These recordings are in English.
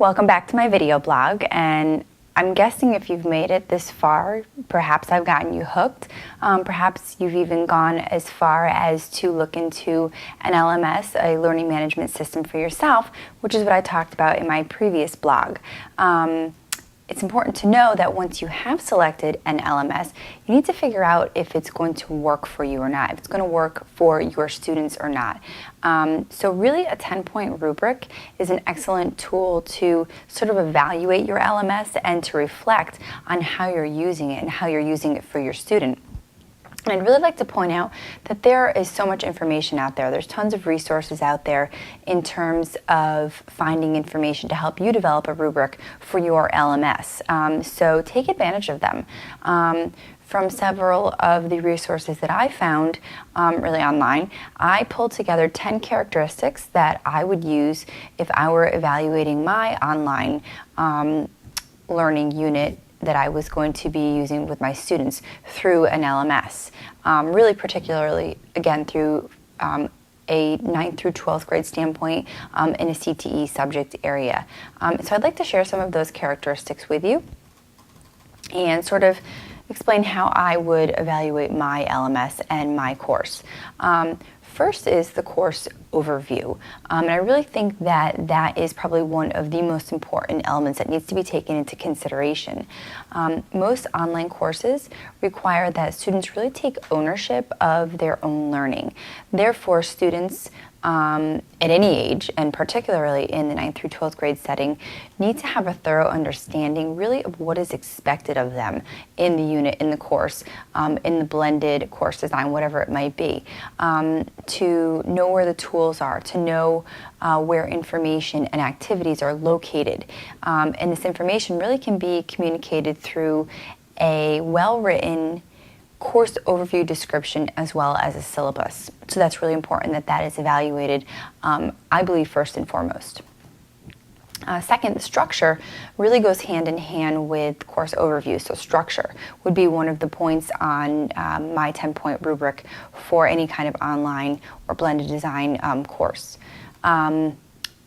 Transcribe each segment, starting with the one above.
Welcome back to my video blog, and I'm guessing if you've made it this far, perhaps I've gotten you hooked. Perhaps you've even gone as far as to look into an LMS, a learning management system for yourself, which is what I talked about in my previous blog. It's important to know that once you have selected an LMS, you need to figure out if it's going to work for you or not, if it's going to work for your students or not. So really a 10-point rubric is an excellent tool to sort of evaluate your LMS and to reflect on how you're using it and how you're using it for your student. And I'd really like to point out that there is so much information out there. There's tons of resources out there in terms of finding information to help you develop a rubric for your LMS. So take advantage of them. From several of the resources that I found really online, I pulled together 10 characteristics that I would use if I were evaluating my online learning unit that I was going to be using with my students through an LMS, really particularly, again, through a 9th through 12th grade standpoint in a CTE subject area. So I'd like to share some of those characteristics with you and sort of explain how I would evaluate my LMS and my course. First is the course overview, and I really think that that is probably one of the most important elements that needs to be taken into consideration. Most online courses require that students really take ownership of their own learning. Therefore, students at any age, and particularly in the 9th through 12th grade setting, need to have a thorough understanding really of what is expected of them in the unit, in the course, in the blended course design, whatever it might be, to know where the tools are, to know where information and activities are located. And this information really can be communicated through a well-written course overview description as well as a syllabus. So that's really important that that is evaluated, I believe, first and foremost. Second, the structure really goes hand in hand with course overview. So structure would be one of the points on my 10-point rubric for any kind of online or blended design course.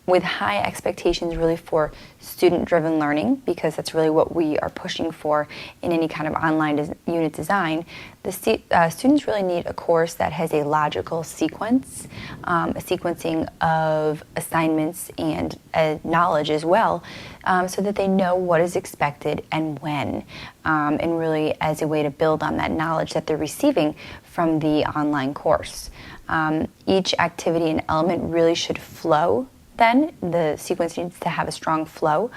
With high expectations really for student-driven learning, because that's really what we are pushing for in any kind of online unit design, the students really need a course that has a logical sequence, a sequencing of assignments and knowledge as well, so that they know what is expected and when, and really as a way to build on that knowledge that they're receiving from the online course. Each activity and element really should flow. Then the sequence needs to have a strong flow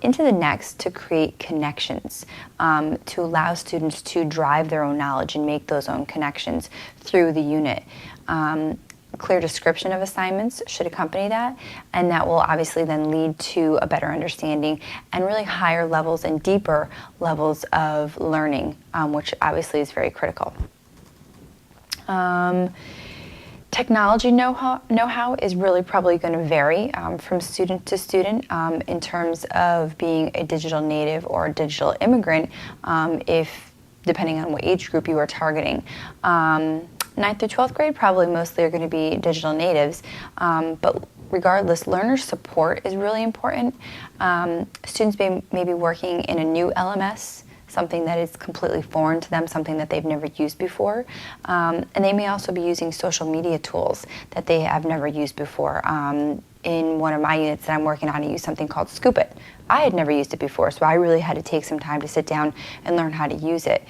into the next to create connections, to allow students to drive their own knowledge and make those own connections through the unit. A clear description of assignments should accompany that, and that will obviously then lead to a better understanding and really higher levels and deeper levels of learning, which obviously is very critical. Technology know-how is really probably going to vary from student to student in terms of being a digital native or a digital immigrant, depending on what age group you are targeting. 9th through 12th grade probably mostly are going to be digital natives, but regardless, learner support is really important. Students may be working in a new LMS, something that is completely foreign to them, something that they've never used before. And they may also be using social media tools that they have never used before. In one of my units that I'm working on, I use something called Scoop It. I had never used it before, so I really had to take some time to sit down and learn how to use it.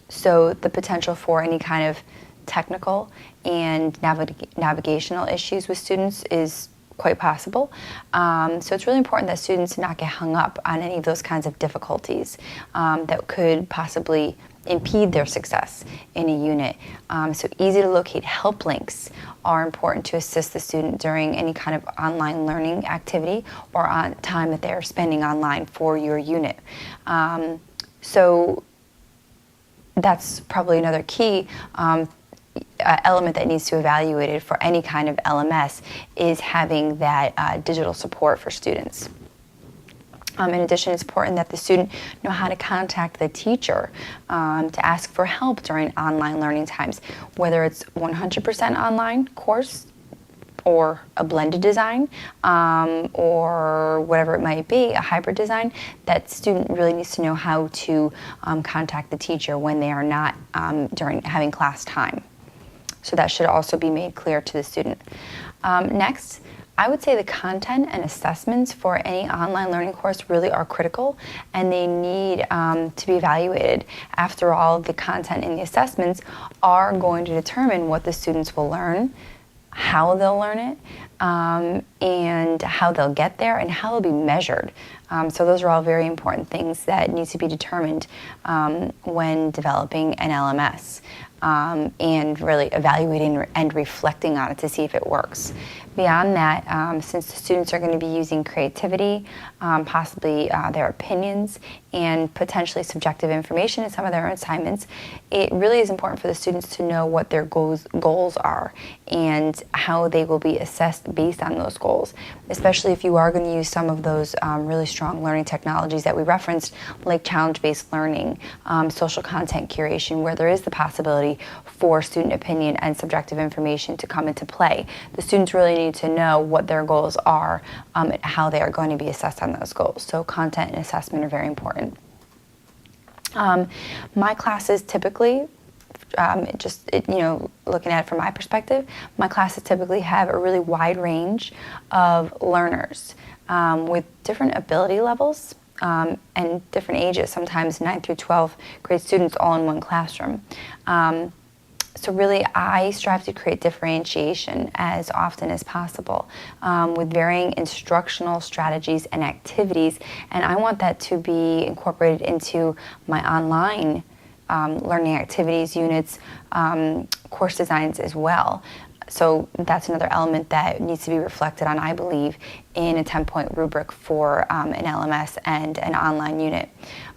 So the potential for any kind of technical and navigational issues with students is quite possible. So it's really important that students not get hung up on any of those kinds of difficulties that could possibly impede their success in a unit. So easy to locate help links are important to assist the student during any kind of online learning activity or on time that they're spending online for your unit. So that's probably another key element that needs to be evaluated for any kind of LMS is having that digital support for students. In addition, it's important that the student know how to contact the teacher to ask for help during online learning times, whether it's 100% online course or a blended design, or whatever it might be, a hybrid design, that student really needs to know how to contact the teacher when they are not during having class time. So that should also be made clear to the student. Next, I would say the content and assessments for any online learning course really are critical, and they need to be evaluated. After all, the content and the assessments are going to determine what the students will learn, how they'll learn it, and how they'll get there, and how they'll be measured. So those are all very important things that need to be determined when developing an LMS, and really evaluating and reflecting on it to see if it works. Beyond that, since the students are going to be using creativity, possibly their opinions, and potentially subjective information in some of their assignments, it really is important for the students to know what their goals are and how they will be assessed based on those goals, especially if you are going to use some of those really strong learning technologies that we referenced, like challenge-based learning, social content curation, where there is the possibility for student opinion and subjective information to come into play. The students really need to know what their goals are and how they are going to be assessed on those goals. So content and assessment are very important. My classes typically, looking at it from my perspective, my classes typically have a really wide range of learners with different ability levels and different ages, sometimes 9 through 12 grade students all in one classroom. So really, I strive to create differentiation as often as possible with varying instructional strategies and activities, and I want that to be incorporated into my online learning activities, units, course designs as well. So that's another element that needs to be reflected on, I believe, in a 10-point rubric for an LMS and an online unit.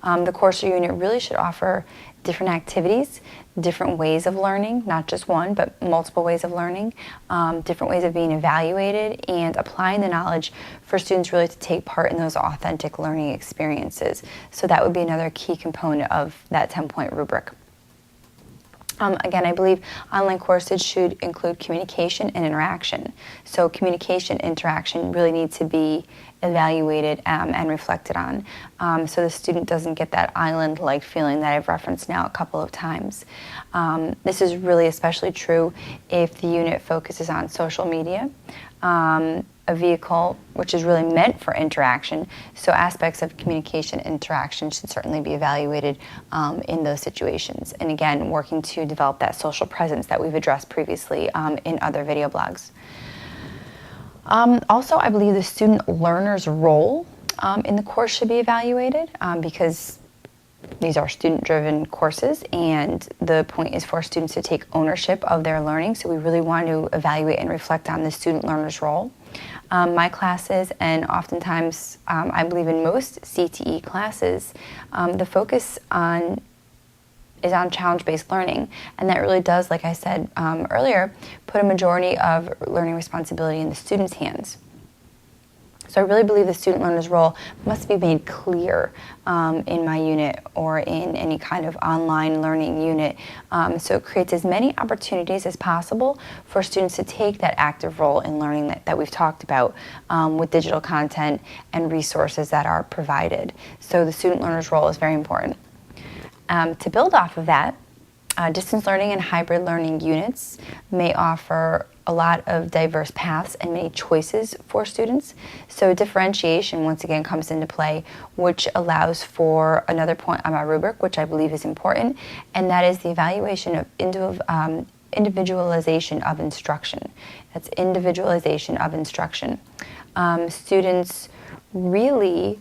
The course or unit really should offer different activities, different ways of learning, not just one, but multiple ways of learning, different ways of being evaluated, and applying the knowledge for students really to take part in those authentic learning experiences. So that would be another key component of that 10-point rubric. Again, I believe online courses should include communication and interaction. So communication, interaction really need to be evaluated and reflected on, so the student doesn't get that island-like feeling that I've referenced now a couple of times. This is really especially true if the unit focuses on social media, a vehicle which is really meant for interaction, so aspects of communication interaction should certainly be evaluated in those situations. And again, working to develop that social presence that we've addressed previously in other video blogs. Also, I believe the student learner's role in the course should be evaluated because these are student-driven courses, and the point is for students to take ownership of their learning, so we really want to evaluate and reflect on the student learner's role. My classes, and oftentimes I believe in most CTE classes, the focus is on challenge-based learning, and that really does, like I said earlier, put a majority of learning responsibility in the student's hands. So I really believe the student learner's role must be made clear in my unit or in any kind of online learning unit, so it creates as many opportunities as possible for students to take that active role in learning that we've talked about with digital content and resources that are provided. So the student learner's role is very important. To build off of that, distance learning and hybrid learning units may offer a lot of diverse paths and many choices for students. So differentiation once again comes into play, which allows for another point on my rubric, which I believe is important, and that is the evaluation of individualization of instruction. That's individualization of instruction. Students really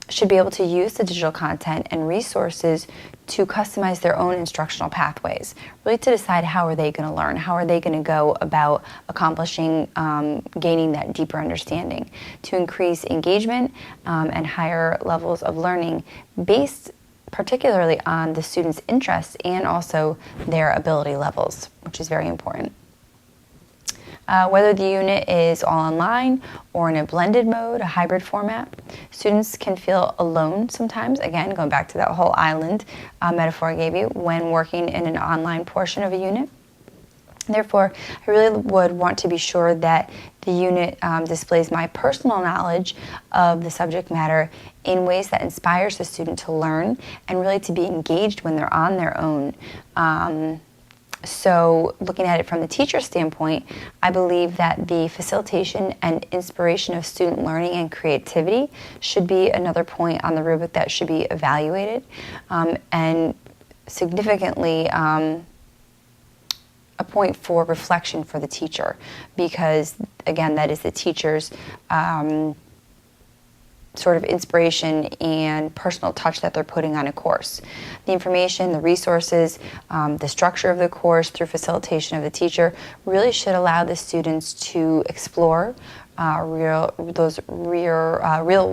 should be able to use the digital content and resources to customize their own instructional pathways, really to decide how are they going to learn, how are they going to go about accomplishing, gaining that deeper understanding, to increase engagement and higher levels of learning based particularly on the students' interests and also their ability levels, which is very important. Whether the unit is all online or in a blended mode, a hybrid format, students can feel alone sometimes, again, going back to that whole island metaphor I gave you, when working in an online portion of a unit. Therefore, I really would want to be sure that the unit displays my personal knowledge of the subject matter in ways that inspires the student to learn and really to be engaged when they're on their own. So looking at it from the teacher standpoint, I believe that the facilitation and inspiration of student learning and creativity should be another point on the rubric that should be evaluated, and significantly a point for reflection for the teacher, because again, that is the teacher's sort of inspiration and personal touch that they're putting on a course. The information, the resources, the structure of the course through facilitation of the teacher really should allow the students to explore real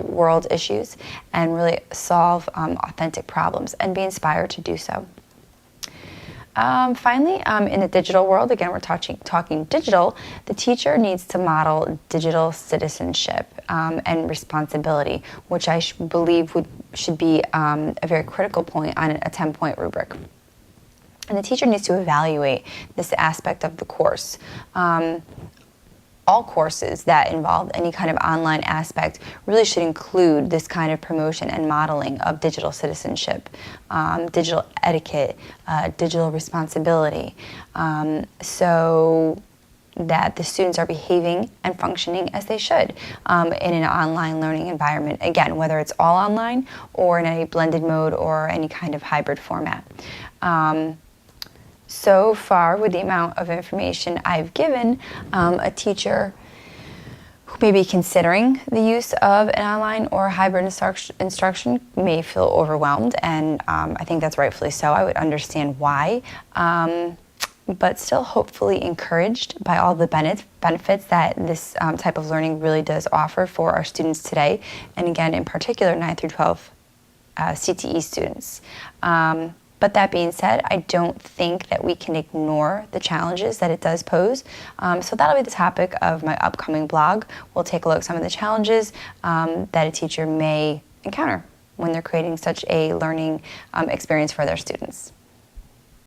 world issues and really solve authentic problems and be inspired to do so. Finally, in the digital world, again, we're talking digital, the teacher needs to model digital citizenship and responsibility, which I believe should be a very critical point on a 10-point rubric. And the teacher needs to evaluate this aspect of the course. All courses that involve any kind of online aspect really should include this kind of promotion and modeling of digital citizenship, digital etiquette, digital responsibility, so that the students are behaving and functioning as they should in an online learning environment. Again, whether it's all online or in a blended mode or any kind of hybrid format. So far, with the amount of information I've given, a teacher who may be considering the use of an online or hybrid instruction may feel overwhelmed, and I think that's rightfully so. I would understand why, but still hopefully encouraged by all the benefits that this type of learning really does offer for our students today, and again, in particular, 9 through 12 CTE students. But that being said, I don't think that we can ignore the challenges that it does pose. So that'll be the topic of my upcoming blog. We'll take a look at some of the challenges that a teacher may encounter when they're creating such a learning experience for their students.